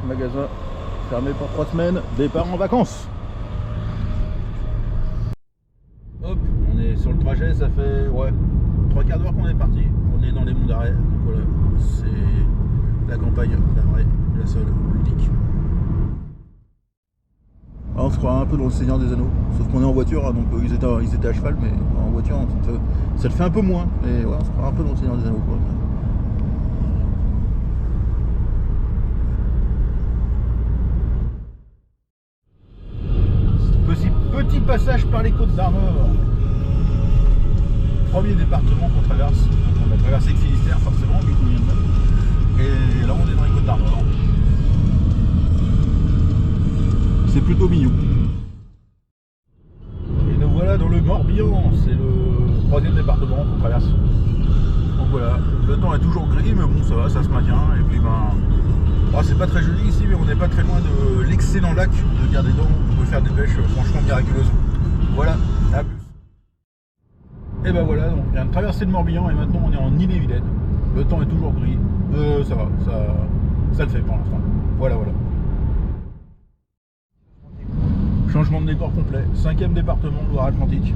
Magasin fermé pour 3 semaines, départ en vacances. Hop, on est sur le trajet, ça fait 3/4 d'heure qu'on est parti. On est dans les monts d'Arrée, donc voilà, c'est la campagne, la vraie, la seule, l'unique. Alors, on se croit un peu dans le Seigneur des Anneaux, sauf qu'on est en voiture, hein, donc ils étaient à cheval, mais en voiture ça le fait un peu moins, mais ouais, on se croit un peu dans le Seigneur des Anneaux quoi. Petit passage par les Côtes d'Armor. Premier département qu'on traverse. Donc on a traversé le Finistère forcément vu qu'on vient de là. Et là on est dans les Côtes d'Armor. C'est plutôt mignon. Et nous voilà dans le Morbihan. C'est le 3e département qu'on traverse. Donc voilà, le temps est toujours gris mais bon ça va, ça se maintient. Et puis c'est pas très joli ici mais on n'est pas très loin de l'excellent lac de Gardédan. On peut faire des pêches franchement miraculeuses. Voilà, à plus. Et ben voilà, donc on vient de traverser le Morbihan et maintenant on est en Ille-et-Vilaine. Le temps est toujours gris. Ça va, ça le fait pour l'instant. Voilà. Changement de décor complet. 5e département, Loire-Atlantique.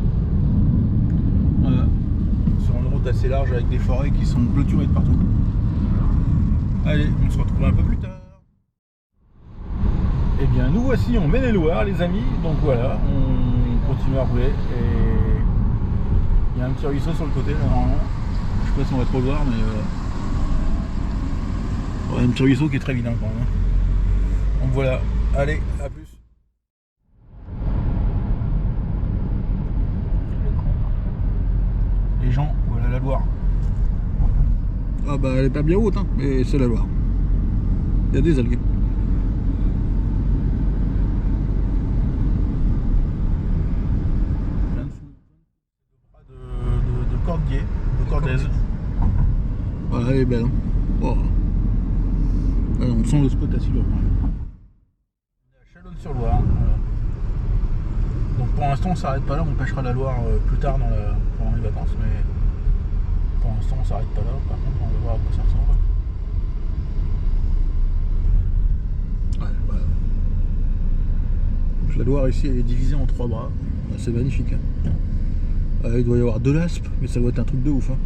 Sur une route assez large avec des forêts qui sont clôturées de partout. Allez, on se retrouve un peu plus tard. Et bien nous voici en Maine-et-Loire les amis. Donc voilà, on continue à rouler et il y a un petit ruisseau sur le côté là, normalement. Je sais pas si on va trop le voir mais un petit ruisseau qui est très vilain quand même. Donc voilà, allez, à plus. Les gens, voilà la Loire. Ah bah elle est pas bien haute hein, mais c'est la Loire. Il y a des algues. De Cordier, de Cordaise. Voilà, elle est belle. Hein. Oh. Ouais, on sent le spot à Silure. On est à Chalonnes-sur-Loire. Voilà. Donc pour l'instant on s'arrête pas là, on pêchera la Loire plus tard pendant les vacances, mais pour l'instant on s'arrête pas là, par contre on va voir à quoi ça ressemble. Ouais. La Loire ici elle est divisée en 3 bras, c'est magnifique. Hein. Il doit y avoir 2 laspes, mais ça doit être un truc de ouf. Hein.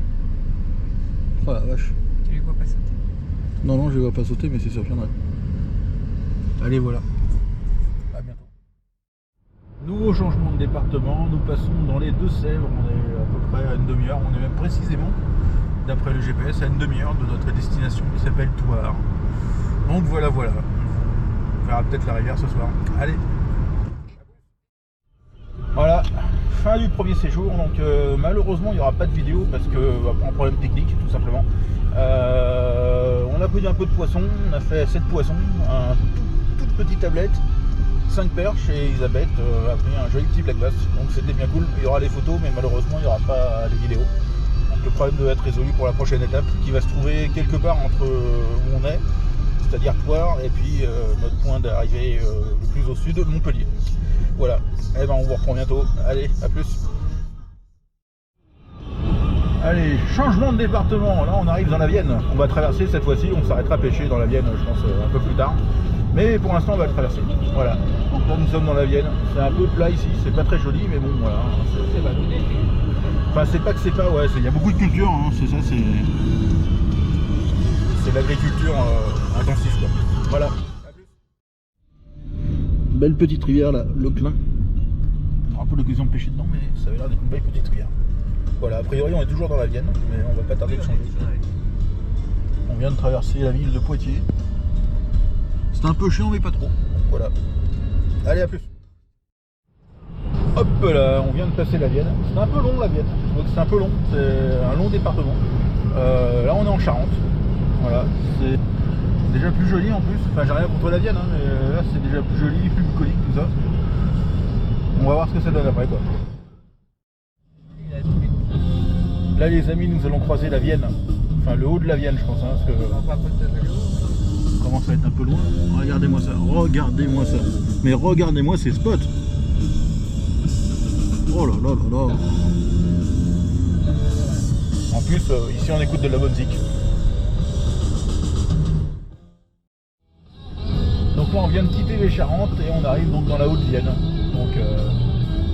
Oh la vache. Tu les vois pas sauter? Non, je les vois pas sauter, mais c'est sûr qu'il y en a. Allez, voilà. À bientôt. Nouveau changement de département, nous passons dans les Deux-Sèvres, on est à peu près à une demi-heure, on est même précisément, d'après le GPS, à une demi-heure de notre destination qui s'appelle Thouars. Donc voilà, on verra peut-être la rivière ce soir. Allez. Voilà, fin du premier séjour, donc malheureusement il n'y aura pas de vidéo parce que pour un problème technique tout simplement. On a pris un peu de poisson, on a fait 7 poissons, toute petite tablette, 5 perches et Elisabeth a pris un joli petit black bass, donc c'était bien cool. Il y aura les photos mais malheureusement il n'y aura pas les vidéos. Donc le problème doit être résolu pour la prochaine étape qui va se trouver quelque part entre où on est, c'est-à-dire Thouars et puis notre point d'arrivée le plus au sud, Montpellier. Voilà, et ben on vous reprend bientôt, allez, à plus. Allez, changement de département, là on arrive dans la Vienne, on va traverser cette fois-ci, on s'arrêtera pêcher dans la Vienne je pense un peu plus tard. Mais pour l'instant on va le traverser, voilà. Donc là nous sommes dans la Vienne, c'est un peu plat ici, c'est pas très joli mais bon voilà. C'est vallonné. Enfin c'est pas que c'est pas, ouais, il y a beaucoup de culture, hein, c'est ça, c'est l'agriculture intensive quoi. Voilà. Belle petite rivière là, le Clin. On aura un peu l'occasion de pêcher dedans, mais ça avait l'air d'être une belle petite rivière. Voilà, a priori on est toujours dans la Vienne, mais on va pas tarder de changer. On vient de traverser la ville de Poitiers. C'est un peu chiant mais pas trop. Donc voilà. Allez, à plus. Hop là, on vient de passer la Vienne. C'est un peu long la Vienne. Je vois que c'est un peu long, c'est un long département. Là on est en Charente. Voilà, c'est déjà plus joli en plus. Enfin j'ai rien contre la Vienne, hein, mais là c'est déjà plus joli, plus bucolique tout ça. On va voir ce que ça donne après quoi. Là les amis, nous allons croiser la Vienne. Enfin le haut de la Vienne je pense, hein, parce que... On commence à être un peu loin. Regardez-moi ça, regardez-moi ça. Mais regardez-moi ces spots. Oh là là là là. En plus, ici on écoute de la bonne zik. Donc là on vient de quitter les Charentes et on arrive donc dans la Haute-Vienne. Donc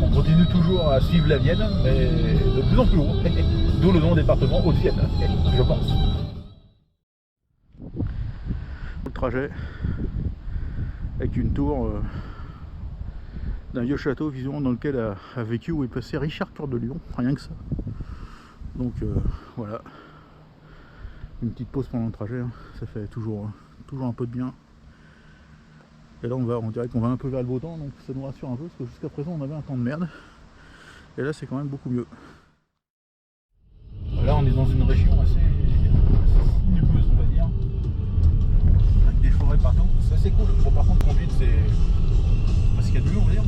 on continue toujours à suivre la Vienne, mais de plus en plus haut. D'où le nom département Haute-Vienne, je pense. Le trajet avec une tour d'un vieux château visiblement dans lequel a vécu ou est passé Richard Cœur de Lion, rien que ça. Donc voilà, une petite pause pendant le trajet, hein. Ça fait toujours un peu de bien. Et là on dirait qu'on va un peu vers le beau temps, donc ça nous rassure un peu parce que jusqu'à présent on avait un temps de merde. Et là c'est quand même beaucoup mieux. Là on est dans une région assez sinueuse on va dire, avec des forêts partout, c'est assez cool. Bon par contre conduite c'est parce qu'il y a de l'eau on va dire,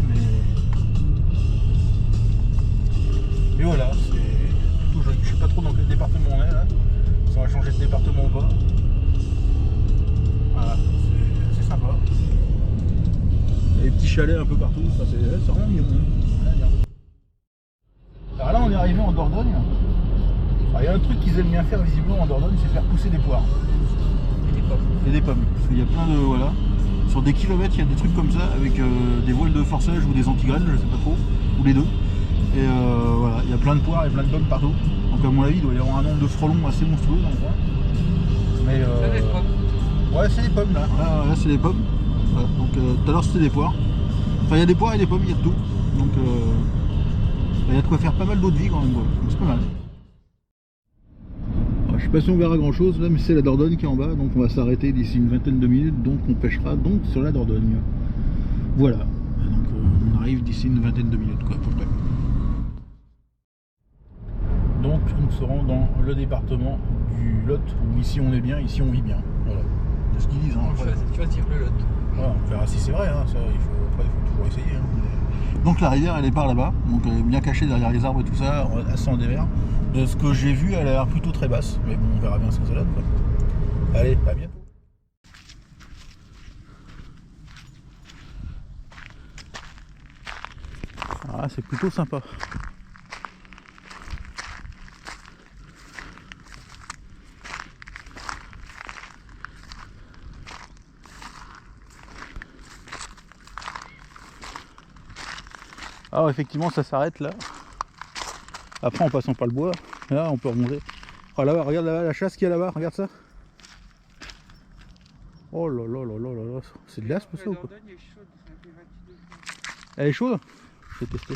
mais voilà, c'est tout jeune. Je sais pas trop dans quel département on est là, si on va changer de département ou pas. Voilà, c'est assez sympa. Il y a des petits chalets un peu partout, ça c'est vraiment mignon. Alors là on est arrivé en Dordogne. Alors, il y a un truc qu'ils aiment bien faire visiblement en Dordogne, c'est faire pousser des poires. Et des pommes. Parce qu'il y a plein de. Voilà. Sur des kilomètres, il y a des trucs comme ça, avec des voiles de forçage ou des antigraines, je sais pas trop, ou les deux. Et voilà, il y a plein de poires et plein de pommes partout. Donc à mon avis, il doit y avoir un nombre de frelons assez monstrueux dans le coin. Mais c'est des pommes. Ouais, c'est des pommes là. Là c'est des pommes. Voilà. Donc tout à l'heure c'était des poires. Enfin il y a des poires et des pommes, il y a de tout. Donc il y a de quoi faire pas mal d'eau de vie quand même. Donc c'est pas mal. Alors, je sais pas si on verra grand chose là, mais c'est la Dordogne qui est en bas, donc on va s'arrêter d'ici une vingtaine de minutes, donc on pêchera donc sur la Dordogne. Voilà. Donc on arrive d'ici une vingtaine de minutes quoi à peu près. Donc nous serons dans le département du Lot, où ici on est bien, ici on vit bien. Voilà. C'est ce qu'ils disent. Hein, Choisir le Lot. Voilà, on verra si c'est vrai, hein, ça, il faut toujours essayer. Hein. Donc la rivière elle est par là-bas, donc elle est bien cachée derrière les arbres et tout ça, assez en dévers. De ce que j'ai vu, elle a l'air plutôt très basse, mais bon, on verra bien ce que ça donne. Quoi. Allez, à bientôt. Ah, c'est plutôt sympa. Alors effectivement ça s'arrête là. Après en passant par le bois, là on peut remonter. Oh là-bas, regarde là-bas la chasse qu'il y a là-bas, regarde ça. Oh là là là là là là, c'est de l'aspe ça ou quoi? Elle est chaude? Je vais tester.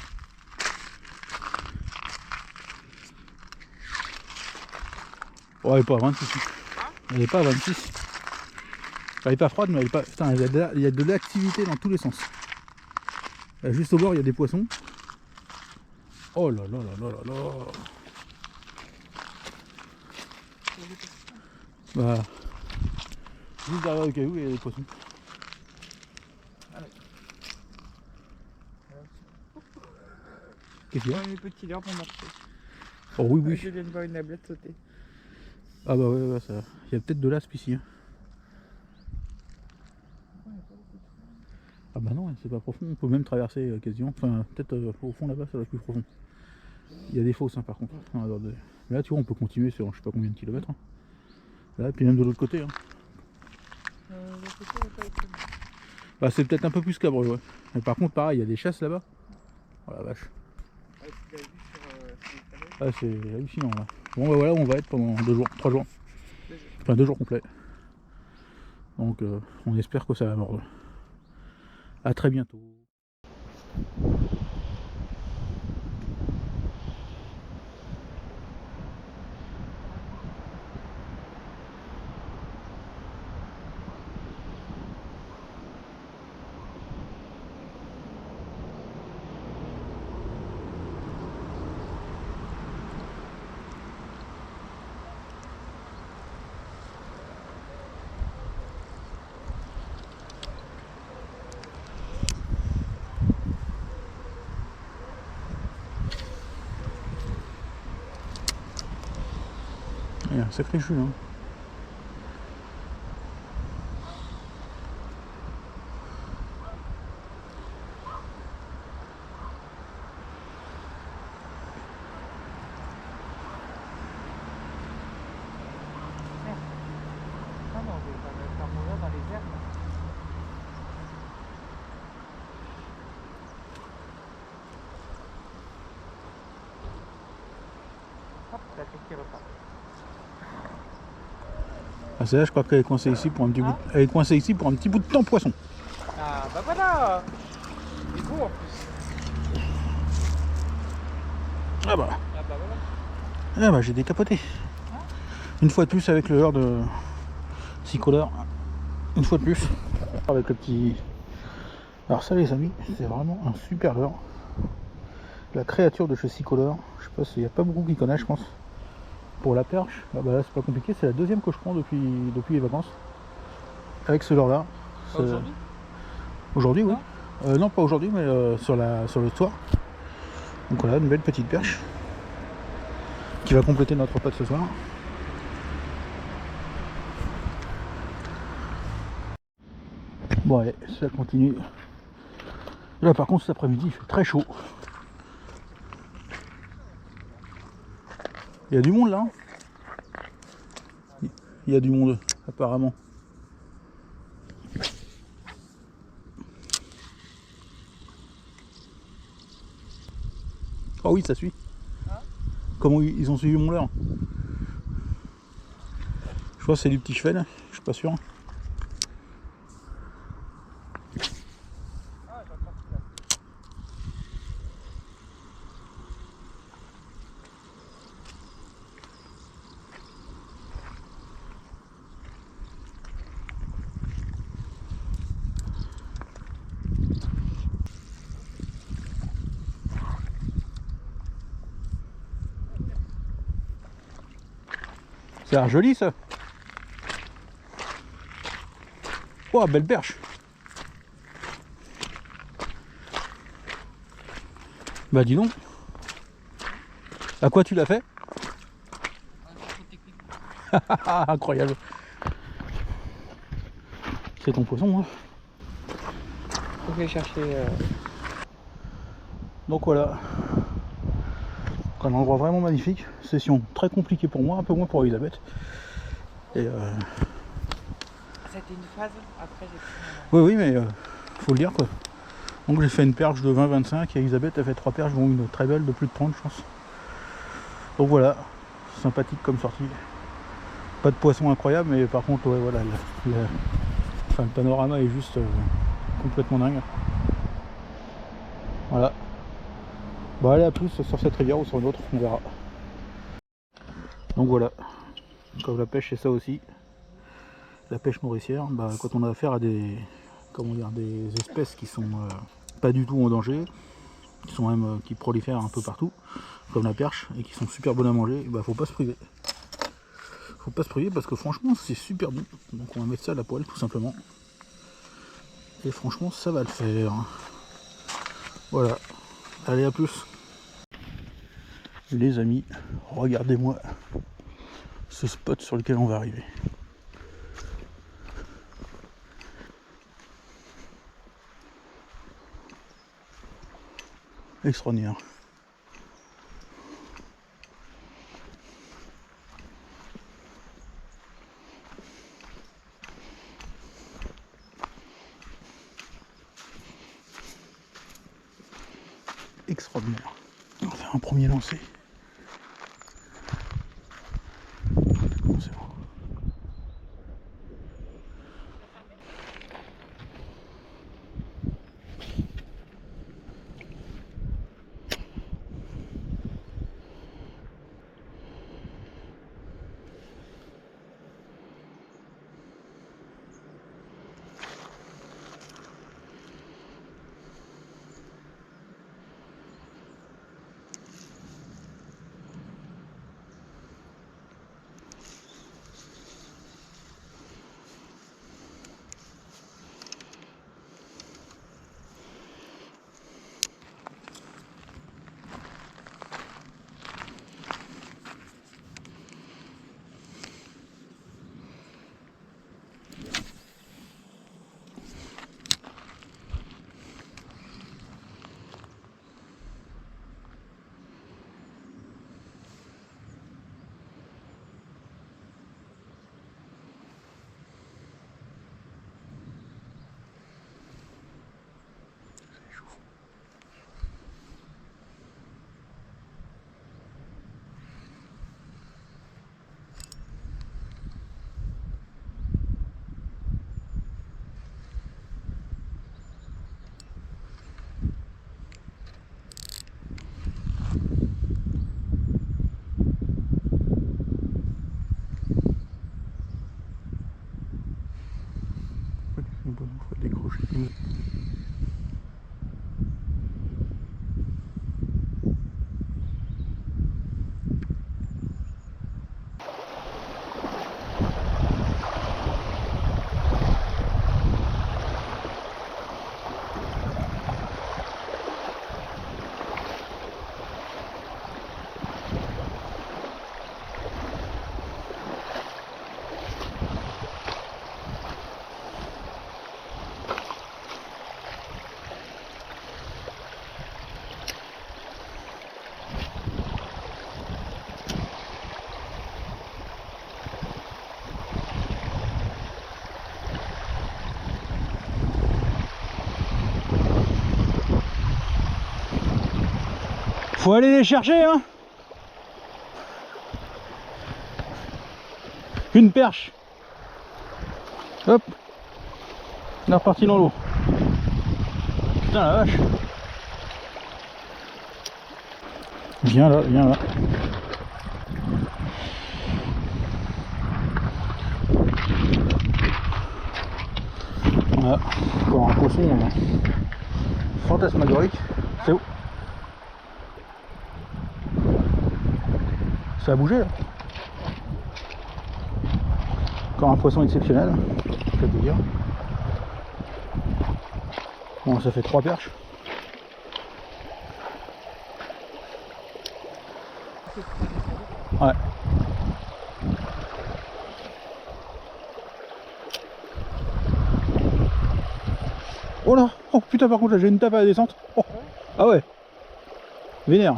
Oh elle est pas à 26. Elle est pas à 26. Elle est pas froide mais elle est pas. Putain, il y a de l'activité dans tous les sens. Là, juste au bord il y a des poissons. Oh là là là là là là. Bah, juste derrière le caillou il y a des poissons. Qu'est-ce qu'il y a? Les petits leurs vont marcher. Oh oui oui. Je viens de voir une ablette sauter. Ah bah ouais, ça. Il y a peut-être de l'aspe ici. Hein. Ah bah non, c'est pas profond, on peut même traverser quasiment. Enfin peut-être au fond là-bas ça va être plus profond. Il y a des fosses hein, par contre. Mais là tu vois on peut continuer sur je sais pas combien de kilomètres. Hein. Là et puis même de l'autre côté. Hein. Bah c'est peut-être un peu plus cabreux ouais. Mais par contre pareil il y a des chasses là-bas. Oh la vache. Ah c'est hallucinant là. Bon bah voilà on va être pendant 2 jours, 3 jours. Enfin 2 jours complets. Donc on espère que ça va mordre. A très bientôt. Il y a un sacré jus hein. qui repart. Ah, c'est là, je crois qu'elle est coincée ici pour un petit bout. Elle est coincée ici pour un petit bout de temps poisson. Ah bah voilà. Il est beau en plus. Ah bah. Ah bah voilà. Ah bah j'ai décapoté. Une fois de plus avec le leurre de 6 couleurs. Une fois de plus. Avec le petit. Alors ça les amis, c'est vraiment un super leurre. La créature de chez Cicolor. Je sais pas s'il n'y a pas beaucoup qui connaissent je pense. Pour la perche, ah bah là c'est pas compliqué, c'est la deuxième que je prends depuis les vacances. Avec ce leurre là. Aujourd'hui? Aujourd'hui oui. Non pas aujourd'hui mais sur le toit. Donc voilà, une belle petite perche. Qui va compléter notre repas de ce soir. Bon allez, ça continue. Là par contre cet après-midi il fait très chaud. Il y a du monde là. Il y a du monde apparemment. Oh oui ça suit. Comment ils ont suivi mon leurre? Je crois que c'est du petit cheval, je suis pas sûr. Ça a l'air joli ça. Oh belle perche. Bah dis donc. À quoi tu l'as fait? Incroyable. C'est ton poisson hein. Faut que j'aille chercher. Donc voilà. Un endroit vraiment magnifique. Session très compliquée pour moi, un peu moins pour Elisabeth. Et C'était une phase, après j'ai pris. oui mais faut le dire quoi. Donc j'ai fait une perche de 20-25 et Elisabeth a fait 3 perches, dont une très belle de plus de 30 je pense. Donc voilà, sympathique comme sortie. Pas de poisson incroyable mais par contre ouais voilà enfin, le panorama est juste complètement dingue. Voilà. Bon allez à plus sur cette rivière ou sur une autre, on verra. Donc voilà, comme la pêche c'est ça aussi. La pêche nourricière, bah, quand on a affaire à des, comment dire, des espèces qui sont pas du tout en danger, qui sont même qui prolifèrent un peu partout, comme la perche, et qui sont super bonnes à manger, bah faut pas se priver. Faut pas se priver parce que franchement c'est super bon. Donc on va mettre ça à la poêle tout simplement. Et franchement ça va le faire. Voilà. Allez à plus. Les amis, regardez-moi ce spot sur lequel on va arriver. Extraordinaire. Extraordinaire. On va faire un premier lancer. Bon, c'est bon. On peut décrocher. Faut aller les chercher, hein. Une perche. Hop. On est reparti dans l'eau. Putain la vache. Viens là, viens là. Voilà. Encore un poisson fantasmagorique. C'est où? Ça a bougé là. Encore un poisson exceptionnel, je peux vous dire. Bon, ça fait 3 perches. Ouais. Oh là! Oh putain, par contre là j'ai une tape à la descente. Oh. Ah ouais. Vénère.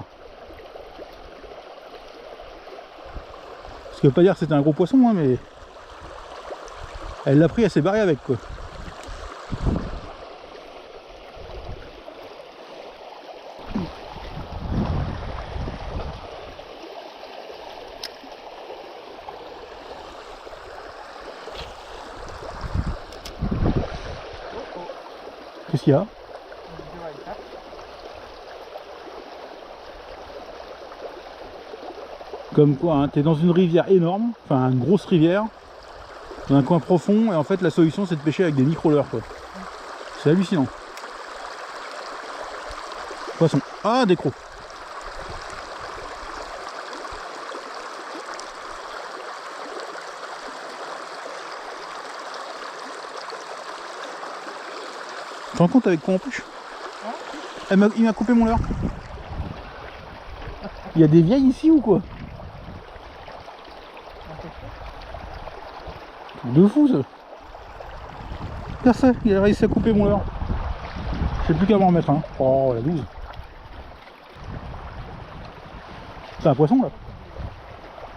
Je veux pas dire que c'était un gros poisson, hein, mais elle l'a pris, elle s'est barrée avec quoi. Qu'est-ce qu'il y a? Comme quoi, hein, t'es dans une rivière énorme, enfin une grosse rivière, dans un coin profond, et en fait la solution c'est de pêcher avec des micro-leurres quoi. C'est hallucinant. Poisson. Ah, des crocs. Tu te rends compte avec quoi on pêche? Il m'a coupé mon leurre. Il y a des vieilles ici ou quoi? De fou ça. Regarde ça, il a réussi à couper mon leurre. Je sais plus qu'à m'en remettre un. Oh la 12. C'est un poisson là.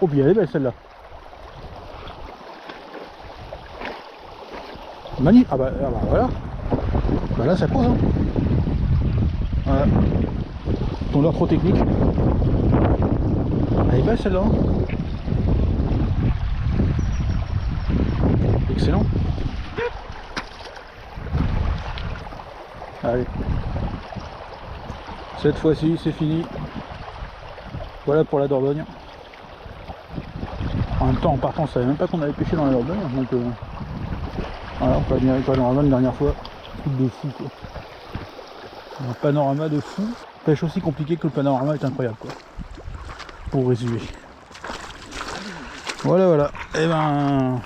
Oh puis elle est belle celle-là. Magnifique. Ah bah voilà. Bah là ça pose hein. Voilà. Ton leurre trop technique. Elle est belle celle-là. Excellent. Allez. Cette fois-ci, c'est fini. Voilà pour la Dordogne. En même temps, en partant, on savait même pas qu'on avait pêché dans la Dordogne. Donc, voilà, on va venir avec le panorama la dernière fois. Truc de fou, quoi. Un panorama de fou. Pêche aussi compliqué que le panorama est incroyable, quoi. Pour résumer. Voilà, voilà. Et ben.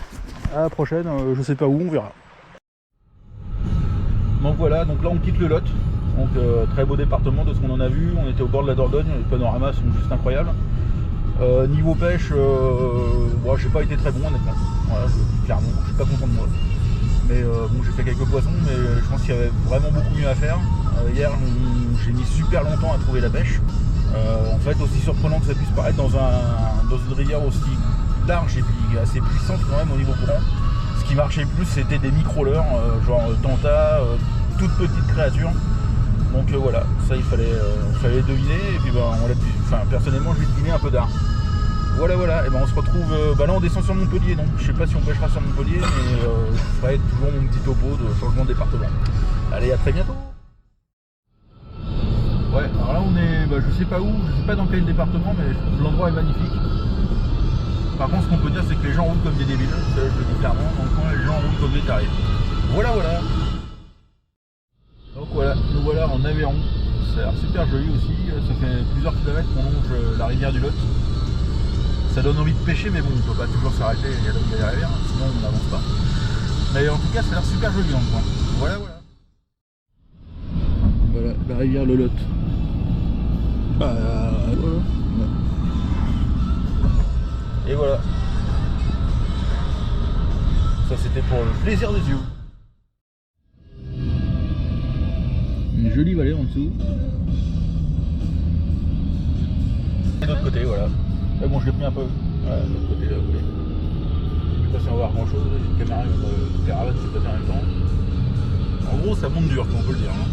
À la prochaine, je sais pas où, on verra. Donc voilà, donc là on quitte le Lot. Donc très beau département de ce qu'on en a vu. On était au bord de la Dordogne, les panoramas sont juste incroyables. Niveau pêche, bon, j'ai pas été très bon honnêtement. Voilà, je le dis clairement, je suis pas content de moi. Mais bon, j'ai fait quelques poissons, mais je pense qu'il y avait vraiment beaucoup mieux à faire. Hier, j'ai mis super longtemps à trouver la pêche. En fait, aussi surprenant que ça puisse paraître dans une rivière aussi large et puis assez puissante quand même au niveau courant. Ce qui marchait plus c'était des micro-leurres, genre tanta, toutes petites créatures. Donc voilà, ça il fallait deviner et puis on l'a, enfin personnellement je l'ai deviné un peu d'art. Voilà voilà, et ben on se retrouve, là on descend sur Montpellier, donc je sais pas si on pêchera sur Montpellier, mais je ferai toujours mon petit topo de changement de département. Allez, à très bientôt. Ouais, alors là on est, je sais pas où, je sais pas dans quel département, mais je trouve que l'endroit est magnifique. Par contre, ce qu'on peut dire, c'est que les gens roulent comme des débiles, ça, je le dis clairement, donc quand les gens roulent comme des tarés. Voilà, voilà. en Aveyron. Ça a l'air super joli aussi. Ça fait plusieurs kilomètres qu'on longe la rivière du Lot. Ça donne envie de pêcher, mais bon, on peut pas toujours s'arrêter. Il y a là où il y a la rivière, sinon on n'avance pas. Mais en tout cas, ça a l'air super joli dans le coin. Voilà, voilà. Voilà, la rivière le Lot. Voilà. Et voilà. Ça, c'était pour le plaisir des yeux. Une jolie vallée en dessous. Et de l'autre côté, voilà. Mais bon, je l'ai pris un peu. Voilà, de l'autre côté, là, vous voyez. Je sais pas si on va voir grand chose. J'ai une caméra, une caravane qui s'est passée en même temps. En gros, ça monte dur, on peut le dire. Hein.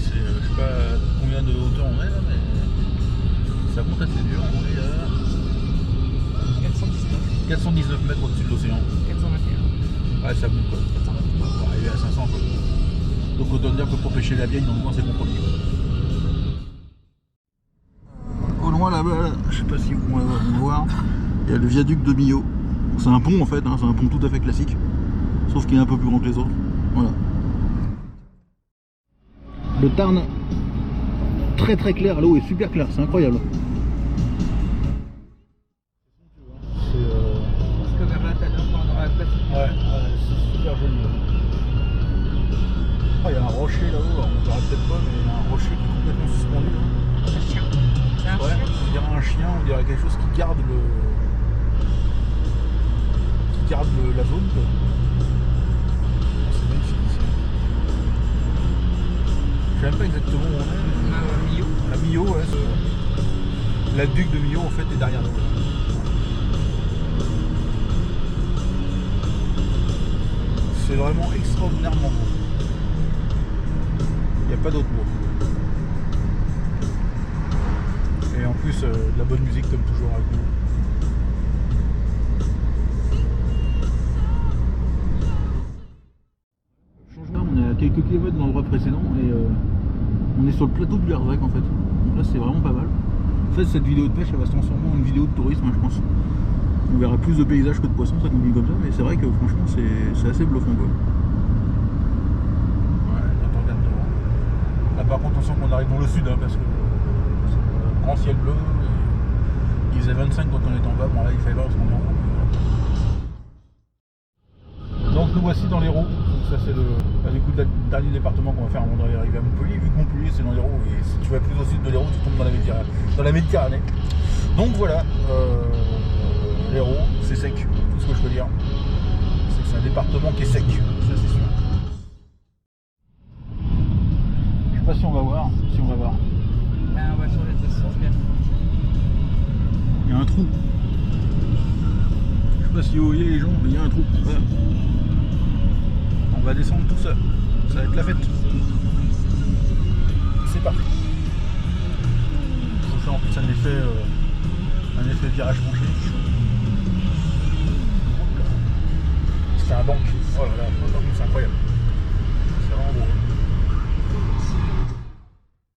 C'est, je sais pas combien de hauteur on est là, mais ça monte assez dur. On est à 419 mètres au-dessus de l'océan. 421. Ouais, ça monte quoi. 421. On va arriver à 500 quoi. Donc autant dire que pour pêcher la vieille dans le coin c'est compromis. Au loin là-bas, je sais pas si on va voir, il y a le viaduc de Millau. C'est un pont en fait, hein, c'est un pont tout à fait classique. Sauf qu'il est un peu plus grand que les autres. Voilà. Le Tarn, très très clair, l'eau est super claire, c'est incroyable. Parce que vers là, t'as on aura la place. Ouais, c'est super joli. Il y a un rocher là-haut, on verra peut-être pas, mais il y a un rocher qui est complètement suspendu. Un chien. C'est un Ouais, chien. on dirait un chien, on dirait quelque chose qui garde la zone. Quoi. C'est magnifique ici. Je sais même pas exactement où on est. Millau. À Millau, ouais. La duc de Millau en fait est derrière nous. C'est vraiment extraordinairement beau. Il n'y a pas d'autre mot. Et en plus, de la bonne musique comme toujours avec nous. Changement, on est à quelques kilomètres de l'endroit précédent et on est sur le plateau du Larzac en fait. Donc là c'est vraiment pas mal. En fait cette vidéo de pêche elle va se transformer en une vidéo de tourisme hein, je pense. On verra plus de paysages que de poissons, ça combine comme ça, mais c'est vrai que franchement c'est assez bluffant quoi. Là par contre on sent qu'on arrive dans le sud hein, parce que c'est grand ciel bleu, il faisait 25 quand on est en bas, bon là il fait 20 parce qu'on est en haut. Donc nous voici dans l'Hérault, donc ça c'est le dernier département qu'on va faire avant d'arriver à Montpellier, vu que Montpellier c'est dans l'Hérault et si tu vas plus au sud de l'Hérault tu tombes dans la Méditerranée. Donc voilà, l'Hérault c'est sec, tout ce que je peux dire, c'est que c'est un département qui est sec, ça c'est sûr. Je sais pas si on va voir, Là, on va sur les stations, bien. Il y a un trou. Je sais pas si vous voyez les gens, mais il y a un trou. Voilà. On va descendre tout ça. Ça va être la fête. C'est parti. Je vous fais en plus un effet virage penché. C'est un banc. Oh là là.